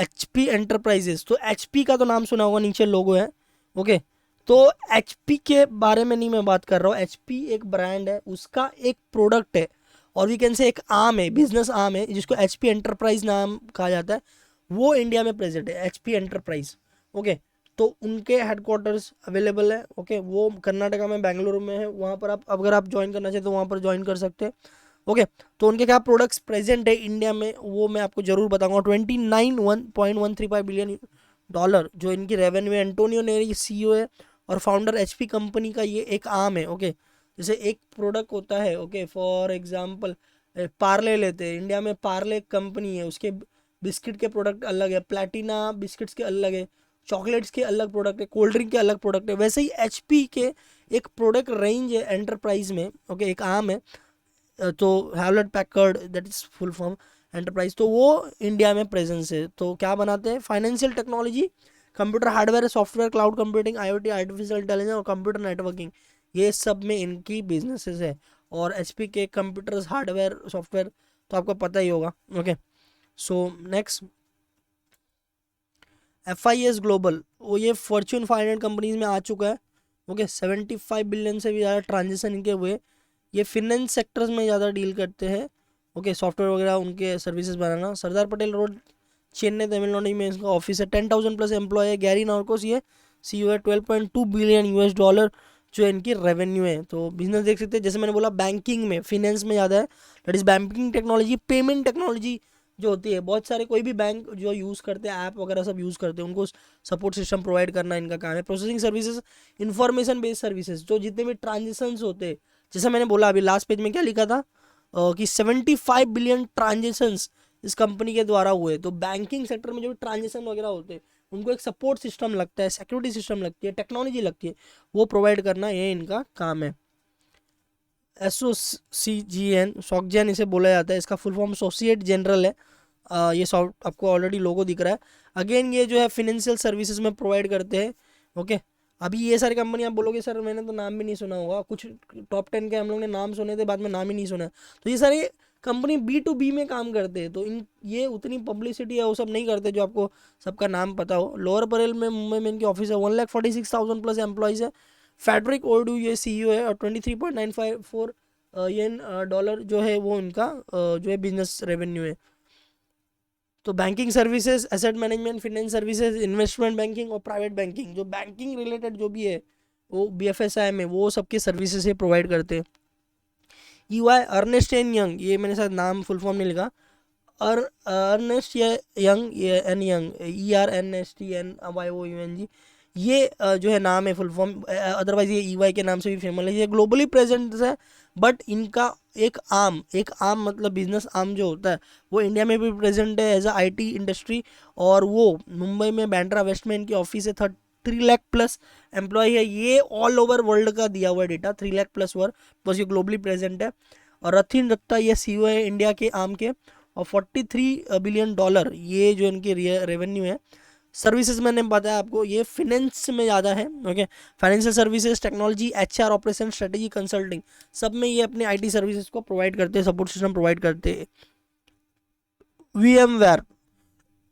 एचपी एंटरप्राइजेस, तो एचपी का तो नाम सुना होगा, नीचे लोगो है। ओके, तो एचपी के बारे में नहीं मैं बात कर रहा हूँ। एचपी एक ब्रांड है, उसका एक प्रोडक्ट है और वी कैन से एक आर्म है, बिजनेस आर्म है जिसको एचपी एंटरप्राइज नाम कहा जाता है। वो इंडिया में प्रेजेंट है, एचपी एंटरप्राइज। ओके, तो उनके हेडक्वार्टर्स अवेलेबल है। ओके, वो कर्नाटका में बेंगलुरु में है। वहाँ पर आप अगर आप ज्वाइन करना चाहें तो वहाँ पर ज्वाइन कर सकते हैं। ओके, तो उनके क्या प्रोडक्ट्स प्रेजेंट है इंडिया में वो मैं आपको जरूर बताऊंगा। 29.135 बिलियन डॉलर जो इनकी रेवेन्यू है। एंटोनियो नेरी सीईओ है और फाउंडर। एचपी कंपनी का ये एक आर्म है। ओके, जैसे एक प्रोडक्ट होता है, ओके, फॉर एग्जांपल पार्ले लेते हैं, इंडिया में पार्ले कंपनी है, उसके बिस्किट के प्रोडक्ट अलग है, प्लेटिना बिस्किट्स के अलग है, चॉकलेट्स के अलग प्रोडक्ट है, कोल्ड ड्रिंक के अलग प्रोडक्ट है। वैसे ही एचपी के एक प्रोडक्ट रेंज है एंटरप्राइज में। ओके, एक आर्म है। तो Hewlett Packard, that is full form enterprise, तो वो इंडिया में प्रेजेंस है। तो क्या बनाते हैं? Financial technology, computer hardware, software, cloud computing, IoT, artificial intelligence और कंप्यूटर नेटवर्किंग, ये सब में इनकी बिजनेसेस है। और एचपी के कंप्यूटर्स, हार्डवेयर, सॉफ्टवेयर तो आपको पता ही होगा। Okay, so next FIS global, वो ये फॉर्च्यून 500 कंपनीज में आ चुका है। ओके, 75 बिलियन से भी ज़्यादा ट्रांजेक्शन इनके हुए। ये फिनेंस सेक्टर्स में ज़्यादा डील करते हैं। ओके, सॉफ्टवेयर वगैरह उनके सर्विसेज बनाना। सरदार पटेल रोड, चेन्नई, तमिलनाडु में इसका ऑफिस है। 10,000+ एम्प्लॉय है। गैरी नार्कोस ये सीईओ है। 12.2 बिलियन US डॉलर जो इनकी रेवेन्यू है। तो बिजनेस देख सकते हैं, जैसे मैंने बोला बैंकिंग में, फिनेंस में ज़्यादा है, that is banking technology, payment technology जो होती है। बहुत सारे कोई भी बैंक जो यूज़ करते हैं, ऐप वगैरह सब यूज़ करते हैं, उनको सपोर्ट सिस्टम प्रोवाइड करना इनका काम है। Processing services, information based services, जो जितने भी ट्रांजेक्शन्स होते हैं, जैसे मैंने बोला अभी लास्ट पेज में क्या लिखा था कि 75 बिलियन ट्रांजेक्शन्स इस कंपनी के द्वारा हुए। तो बैंकिंग सेक्टर में जो भी ट्रांजेक्शन वगैरह होते हैं, उनको एक सपोर्ट सिस्टम लगता है, सिक्योरिटी सिस्टम लगती है, टेक्नोलॉजी लगती है, वो प्रोवाइड करना ये इनका काम है। SOCGN, सॉकजैन इसे बोला जाता है, इसका फुल फॉर्म एसोसिएट जनरल है। ये सॉफ्ट आपको ऑलरेडी लोगो दिख रहा है। अगेन ये जो है फिनेंशियल सर्विसेज में प्रोवाइड करते हैं। ओके, अभी ये सारी कंपनी आप बोलोगे सर मैंने तो नाम भी नहीं सुना होगा, कुछ टॉप 10 के हम लोग ने नाम सुने थे, बाद में नाम ही नहीं सुना। तो ये सारी कंपनी B2B में काम करते हैं, तो इन ये उतनी पब्लिसिटी है वो सब नहीं करते जो आपको सबका नाम पता हो। लोअर परेल में, मुंबई में इनकी ऑफिस है। 1,46,000+ एम्प्लॉयज़ है। फैड्रिक ओर्डू ये सीईओ है और 23.954 येन डॉलर जो है वो इनका जो है बिजनेस रेवेन्यू है। तो banking services, asset management, finance services, investment banking और प्राइवेट बैंकिंग, जो बैंकिंग रिलेटेड जो भी है वो BFSI में वो सबके सर्विसेज से प्रोवाइड करते हैं। EY, अर्नेस्ट एंड यंग, ये मैंने शायद नाम फुल फॉर्म नहीं लिखा, अर्नेस्ट यंग, ये एन यंग, ERNESTNYOUNG, ये जो है नाम है फुल फॉर्म। अदरवाइज ये EY के नाम से भी फेमस है। ये ग्लोबली प्रेजेंट है, बट इनका एक आम मतलब बिजनेस आर्म जो होता है वो इंडिया में भी प्रेजेंट है एज अ IT इंडस्ट्री। और वो मुंबई में बैंड्रा वेस्ट में इनकी ऑफिस है। 3 लाख+ एम्प्लॉय है। ये ऑल ओवर वर्ल्ड का दिया हुआ डेटा, 3 लाख+ वर्ड, बस ये ग्लोबली प्रेजेंट है। और रथिन दत्ता ये सीईओ है इंडिया के आर्म के। और 43 बिलियन डॉलर ये जो इनकी रेवेन्यू है। सर्विसेज मैंने बताया आपको, ये फिनेंस में ज़्यादा है। Okay, financial services, technology, HR, operation, strategy, consulting, सब में ये अपने IT सर्विसेज को प्रोवाइड करते हैं, सपोर्ट सिस्टम प्रोवाइड करते हैं। VMware,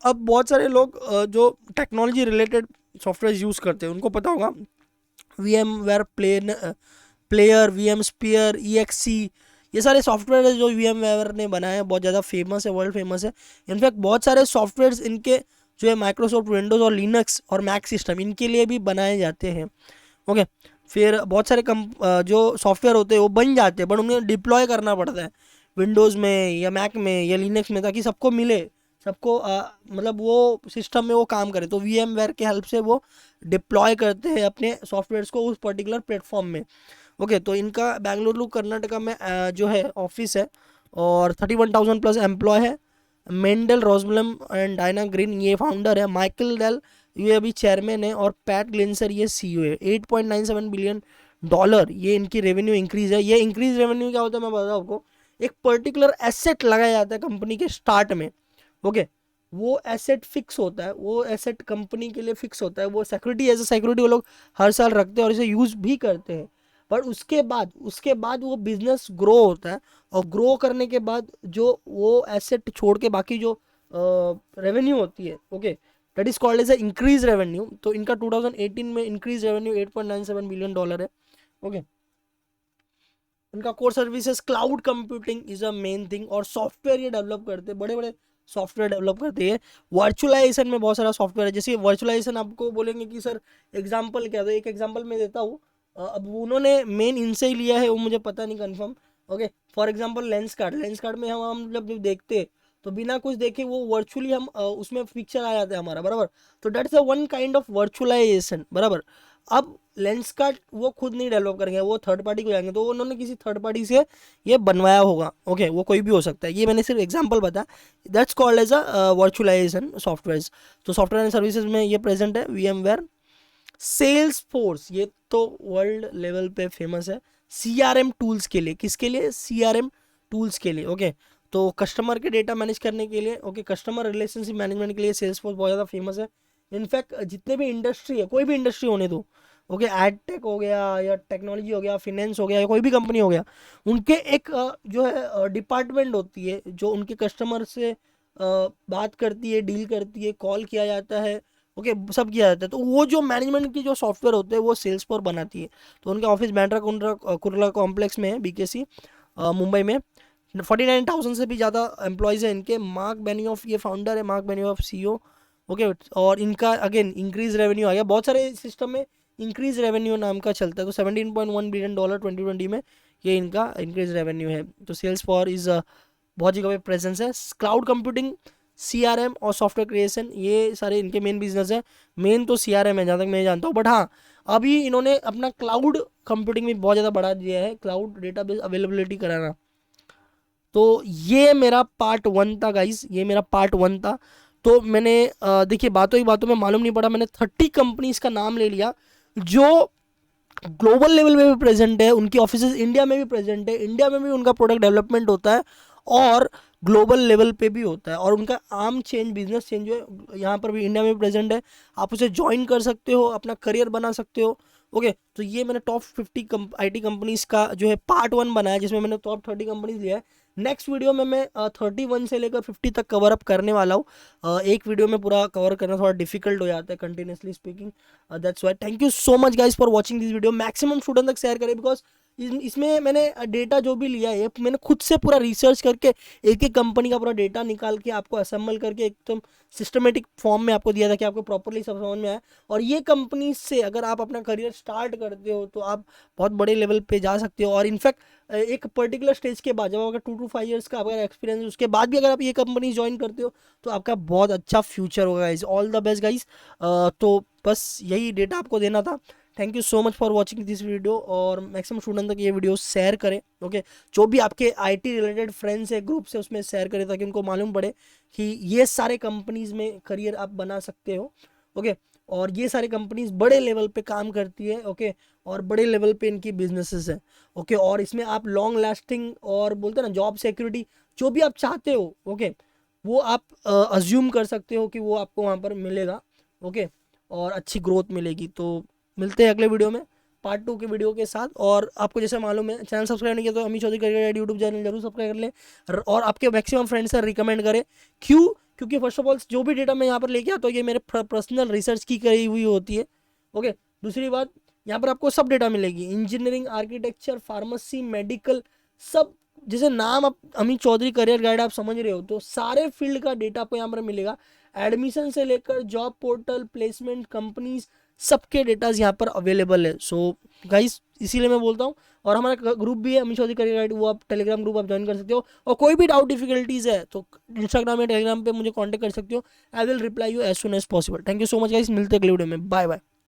अब बहुत सारे लोग जो टेक्नोलॉजी रिलेटेड सॉफ्टवेयर यूज़ करते हैं उनको पता होगा VMware प्लेयर, VMsphere, EXE, ये सारे सॉफ्टवेयर है जो VMware ने बनाए हैं, बहुत ज़्यादा फेमस है, वर्ल्ड फेमस है। इनफैक्ट बहुत सारे सॉफ्टवेयर्स इनके जो है माइक्रोसॉफ्ट विंडोज़ और लिनक्स और मैक सिस्टम इनके लिए भी बनाए जाते हैं। ओके, फिर बहुत सारे जो सॉफ्टवेयर होते हैं वो बन जाते हैं, बट उन्हें डिप्लॉय करना पड़ता है विंडोज़ में या मैक में या लिनक्स में, ताकि सबको मिले, सबको मतलब वो सिस्टम में वो काम करे। तो VMware के हेल्प से वो डिप्लॉय करते हैं अपने सॉफ्टवेयर्स को उस पर्टिकुलर प्लेटफॉर्म में। ओके, तो इनका बेंगलुरु कर्नाटका में जो है ऑफिस है। और 31,000 प्लस एम्प्लॉय है। मेंडल रोजबलम एंड डायना ग्रीन ये फाउंडर है। माइकल डेल ये अभी चेयरमैन है, और पैट ग्लिंसर ये सीईओ है। 8.97 बिलियन डॉलर ये इनकी रेवेन्यू इंक्रीज है। ये इंक्रीज रेवेन्यू क्या होता है मैं बताऊँ आपको, एक पर्टिकुलर एसेट लगाया जाता है कंपनी के स्टार्ट में, ओके। वो एसेट फिक्स होता है, वो एसेट कंपनी के लिए फिक्स होता है, वो सिक्योरिटी एज ए सिक्योरिटी वो लोग हर साल रखते हैं और इसे यूज भी करते हैं। पर उसके बाद वो बिजनेस ग्रो होता है, और ग्रो करने के बाद जो वो एसेट छोड़ के बाकी जो रेवेन्यू होती है, okay, that is called as increase revenue. तो इनका 2018 में इंक्रीज रेवेन्यू 8.97 बिलियन डॉलर है, ओके। उनका core services cloud computing is a main thing, और सॉफ्टवेयर ये डेवलप करते हैं, बड़े बड़े सॉफ्टवेयर डेवलप करते हैं। वर्चुअलाइजेशन में बहुत सारा सॉफ्टवेयर है, जैसे वर्चुअलाइजेशन आपको बोलेंगे कि सर एग्जांपल क्या, तो एक एग्जांपल मैं देता हूँ। अब उन्होंने मेन इनसे ही लिया है, वो मुझे पता नहीं confirm, okay. For example lens card में हम जब देखते हैं तो बिना कुछ देखे वो वर्चुअली हम उसमें पिक्चर आ जाता है हमारा, बराबर। तो that's a one kind of virtualization, बराबर। अब लेंस कार्ड वो खुद नहीं डेवलप करेंगे, वो थर्ड पार्टी को जाएंगे, तो उन्होंने किसी थर्ड पार्टी से ये बनवाया होगा, ओके। वो कोई भी हो सकता है, ये मैंने सिर्फ एग्जांपल बताया। That's called as a virtualization software. तो सॉफ्टवेयर एंड सर्विसेज में ये प्रेजेंट है। VMware, सेल्स फोर्स ये तो वर्ल्ड लेवल पे फेमस है CRM टूल्स के लिए। किसके लिए? CRM टूल्स के लिए, ओके। तो कस्टमर के डेटा मैनेज करने के लिए, ओके, कस्टमर रिलेशनशिप मैनेजमेंट के लिए सेल्स फोर्स बहुत ज़्यादा फेमस है। इनफैक्ट जितने भी इंडस्ट्री है, कोई भी इंडस्ट्री होने दो, ओके, एड टेक हो गया या टेक्नोलॉजी हो गया, फिनेंस हो गया, या कोई भी कंपनी हो गया, उनके एक जो है डिपार्टमेंट होती है जो उनके कस्टमर से बात करती है, डील करती है, कॉल किया जाता है, ओके, सब किया जाता है। तो वो जो मैनेजमेंट की जो सॉफ्टवेयर होते हैं वो सेल्स फॉर बनाती है। तो उनका ऑफिस बैंड्रा कुर्ला कॉम्प्लेक्स में है, BKC मुंबई में। 49,000 से भी ज़्यादा एम्प्लॉयज़ हैं इनके। मार्क बेनियोफ ये फाउंडर है, मार्क बेनियोफ CEO, ओके। और इनका अगेन इंक्रीज रेवेन्यू आ गया, बहुत सारे सिस्टम में इंक्रीज रेवेन्यू नाम का चलता है। तो 17.1 बिलियन डॉलर 2020 में ये इनका इंक्रीज रेवेन्यू है। तो सेल्स फॉर इज बहुत जगह पे प्रेजेंस है। क्लाउड कंप्यूटिंग, CRM और सॉफ्टवेयर क्रिएशन ये सारे इनके मेन बिजनेस है। मेन तो CRM है जहाँ तक मैं जानता हूँ, बट हाँ अभी इन्होंने अपना क्लाउड कंप्यूटिंग भी बहुत ज़्यादा बढ़ा दिया है, क्लाउड डेटाबेस अवेलेबिलिटी कराना। तो ये मेरा पार्ट 1 था गाइज, ये मेरा पार्ट 1 था। तो मैंने देखिए बातों ही बातों में मालूम नहीं पड़ा, मैंने 30 कंपनीज का नाम ले लिया जो ग्लोबल लेवल में भी प्रेजेंट है, उनकी ऑफिसेज इंडिया में भी प्रेजेंट है, इंडिया में भी उनका प्रोडक्ट डेवलपमेंट होता है, और ग्लोबल लेवल पे भी होता है, और उनका आम चेंज बिजनेस चेंज जो है यहाँ पर भी इंडिया में भी प्रेजेंट है। आप उसे ज्वाइन कर सकते हो, अपना करियर बना सकते हो, ओके। तो ये मैंने टॉप 50 IT कंपनीज का जो है पार्ट 1 बनाया, जिसमें मैंने टॉप 30 कंपनीज लिया है। नेक्स्ट वीडियो में मैं 31 से लेकर 50 तक कवर अप करने वाला हूँ। एक वीडियो में पूरा कवर करना थोड़ा डिफिकल्ट हो जाता है continuously speaking, that's why. Thank you so much guys for watching this video. Maximum student तक शेयर करें, बिकॉज इसमें मैंने डेटा जो भी लिया है मैंने खुद से पूरा रिसर्च करके एक एक कंपनी का पूरा डेटा निकाल के आपको असेंबल करके एकदम सिस्टमेटिक फॉर्म में आपको दिया था कि आपको प्रॉपरली सब समझ में आए। और ये कंपनी से अगर आप अपना करियर स्टार्ट करते हो तो आप बहुत बड़े लेवल पे जा सकते हो। और इनफैक्ट एक पर्टिकुलर स्टेज के बाद जब अगर 2 to 5 ईयर्स का अगर एक्सपीरियंस उसके बाद भी अगर आप ये कंपनी ज्वाइन करते हो तो आपका बहुत अच्छा फ्यूचर होगा guys. All the best guys. तो बस यही डेटा आपको देना था। Thank you so much for watching this video, और मैक्सिमम स्टूडेंट तक ये वीडियो शेयर करें, ओके। जो भी आपके IT रिलेटेड फ्रेंड्स है ग्रुप से उसमें शेयर करें, ताकि उनको मालूम पड़े कि ये सारे कंपनीज में करियर आप बना सकते हो, ओके। और ये सारी कंपनीज बड़े लेवल पे काम करती है, ओके, और बड़े लेवल पे इनकी बिजनेसेस है, ओके। और इसमें आप लॉन्ग लास्टिंग और बोलते हैं ना जॉब सिक्योरिटी जो भी आप चाहते हो, ओके, वो आप अज्यूम कर सकते हो कि वो आपको वहाँ पर मिलेगा, ओके, और अच्छी ग्रोथ मिलेगी। तो मिलते हैं अगले वीडियो में पार्ट 2 के वीडियो के साथ। और आपको जैसे मालूम है चैनल सब्सक्राइब नहीं किया तो Amit Chaudhary career YouTube channel जरूर सब्सक्राइब कर लें, और आपके मैक्सिमम फ्रेंड्स से रिकमेंड करें। क्यों? क्योंकि फर्स्ट ऑफ ऑल जो भी डेटा मैं यहाँ पर लेके आता हूँ ये मेरे पर्सनल रिसर्च की करी हुई होती है, ओके। दूसरी बात, यहाँ पर आपको सब डेटा मिलेगी, इंजीनियरिंग, आर्किटेक्चर, फार्मेसी, मेडिकल, सब। जैसे नाम आप अमित चौधरी करियर गाइड आप समझ रहे हो, तो सारे फील्ड का डेटा आपको यहाँ पर मिलेगा। एडमिशन से लेकर जॉब पोर्टल, प्लेसमेंट, कंपनीज, सबके डेटाज यहाँ पर अवेलेबल है। सो गाइस इसीलिए मैं बोलता हूँ। और हमारा ग्रुप भी है अमित चौधरी करियर गाइड, वो आप टेलीग्राम ग्रुप आप ज्वाइन कर सकते हो। और कोई भी डाउट डिफिकल्टीज है तो इंस्टाग्राम या टेलीग्राम पे मुझे कांटेक्ट कर सकते हो। I will reply you as soon as possible. Thank you so much guys, मिलते हैं अगले वीडियो में। Bye bye.